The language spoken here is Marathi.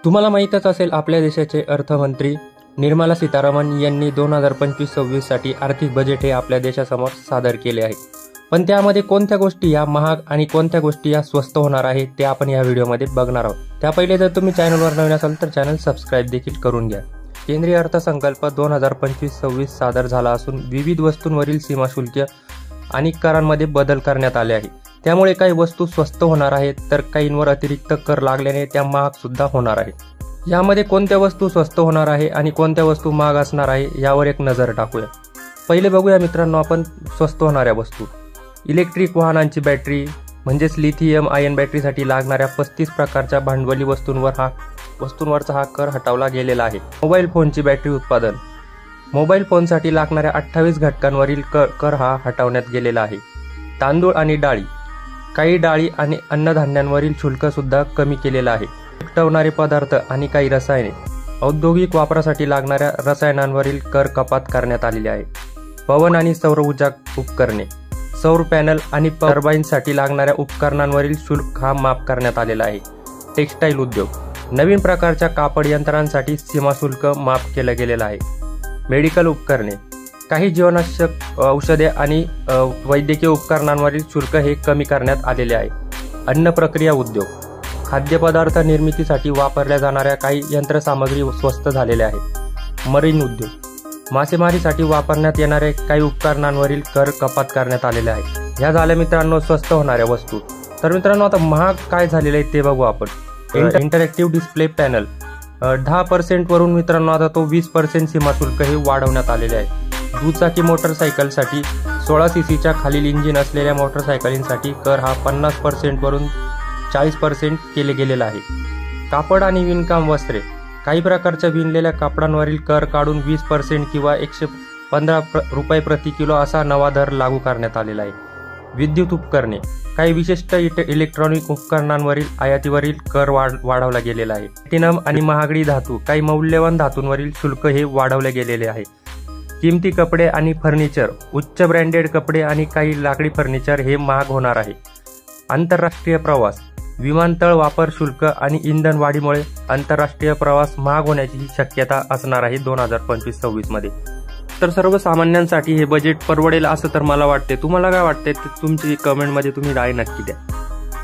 तुम्हाला माहीतच असेल, आपल्या देशाचे अर्थमंत्री निर्मला सीतारामन यांनी 2025-26 साठी आर्थिक बजेट हे आपल्या देशासमोर सादर केले आहे। पण त्यामध्ये कोणत्या गोष्टी या महाग आणि कोणत्या गोष्टी या स्वस्त होणार आहेत ते आपण या व्हिडिओमध्ये बघणार आहोत। त्या पहिले जर तुम्ही चॅनलवर नवीन असाल तर चॅनल सबस्क्राइब देखील करून घ्या। केंद्रीय अर्थसंकल्प 2025-26 सादर झाला असून विविध वस्तूंवरील सीमाशुल्क आणि करांमध्ये बदल करण्यात आले आहे। त्यामुळे काही वस्तू स्वस्त होणार आहेत तर काहींवर अतिरिक्त कर लागल्याने त्या महाग सुद्धा होणार आहेत। यामध्ये कोणत्या वस्तू स्वस्त होणार आहे आणि कोणत्या वस्तू महाग असणार आहे यावर एक नजर टाकूया। पहिले बघूया मित्रांनो आपण स्वस्त होणाऱ्या वस्तू। इलेक्ट्रिक वाहनांची बॅटरी म्हणजेच लिथियम आयन बॅटरीसाठी लागणाऱ्या 35 प्रकारच्या भांडवली वस्तूंवरचा हा कर हटवला गेलेला आहे। मोबाईल फोनची बॅटरी उत्पादन, मोबाईल फोनसाठी लागणाऱ्या 28 घटकांवरील कर हा हटवण्यात गेलेला आहे। तांदूळ आणि डाळी, काही डाळी आणि अन्नधान्यांवरील शुल्क सुद्धा कमी केलेलं आहे। चिकटवणारे पदार्थ आणि काही रसायने, औद्योगिक वापरासाठी लागणाऱ्या रसायनांवरील कर कपात करण्यात आलेली आहे। पवन आणि सौर ऊर्जा उपकरणे, सौर पॅनल आणि टर्बाईनसाठी लागणाऱ्या उपकरणांवरील शुल्क हा माफ करण्यात आलेला आहे। टेक्स्टाईल उद्योग, नवीन प्रकारच्या कापड यंत्रांसाठी सीमाशुल्क माफ केलं गेलेलं आहे। मेडिकल उपकरणे, काही जीवनावश्यक औषधे आणि वैद्यकीय उपकरणांवरील शुल्क हे कमी करण्यात आलेले आहे। अन्न प्रक्रिया उद्योग, खाद्यपदार्थ निर्मितीसाठी वापरल्या जाणाऱ्या काही यंत्रसामग्री स्वस्त झालेल्या आहेत। मरीन उद्योग, मासेमारीसाठी वापरण्यात येणाऱ्या काही उपकरणांवरील कर कपात करण्यात आलेले आहे। ह्या झाल्या मित्रांनो स्वस्त होणाऱ्या वस्तू। तर मित्रांनो आता महाग काय झालेले आहे ते बघू आपण। इंटरॅक्टिव्ह डिस्प्ले पॅनल 10% वरून मित्रांनो आता तो 20% सीमाशुल्क हे वाढवण्यात आलेले आहे। दुचाकी मोटरसायकलसाठी 16 सीसीच्या खालील इंजिन असलेल्या मोटरसायकलींसाठी कर हा 50% वरून 40% केले गेलेला आहे। कापड आणि विणकाम वस्त्रे, काही प्रकारच्या विणलेल्या कापडांवरील कर काढून 20% किंवा 115 रुपये प्रति किलो असा नवा दर लागू करण्यात आलेला आहे। विद्युत उपकरणे, काही विशिष्ट इलेक्ट्रॉनिक उपकरणांवरील आयातीवरील कर वाढवला गेलेला आहे। प्लॅटिनम आणि महागडी धातू, काही मौल्यवान धातूंवरील शुल्क हे वाढवले गेलेले आहे। किमती कपडे आणि फर्निचर, उच्च ब्रँडेड कपडे आणि काही लाकडी फर्निचर हे महाग होणार आहे। आंतरराष्ट्रीय प्रवास, विमानतळ वापर शुल्क आणि इंधन वाढीमुळे आंतरराष्ट्रीय प्रवास महाग होण्याची शक्यता असणार आहे 2025-26 मध्ये। तर सर्वसामान्यांसाठी हे बजेट परवडेल असं तर मला वाटते। तुम्हाला काय वाटते ते तुमची कमेंटमध्ये तुम्ही राय नक्की द्या।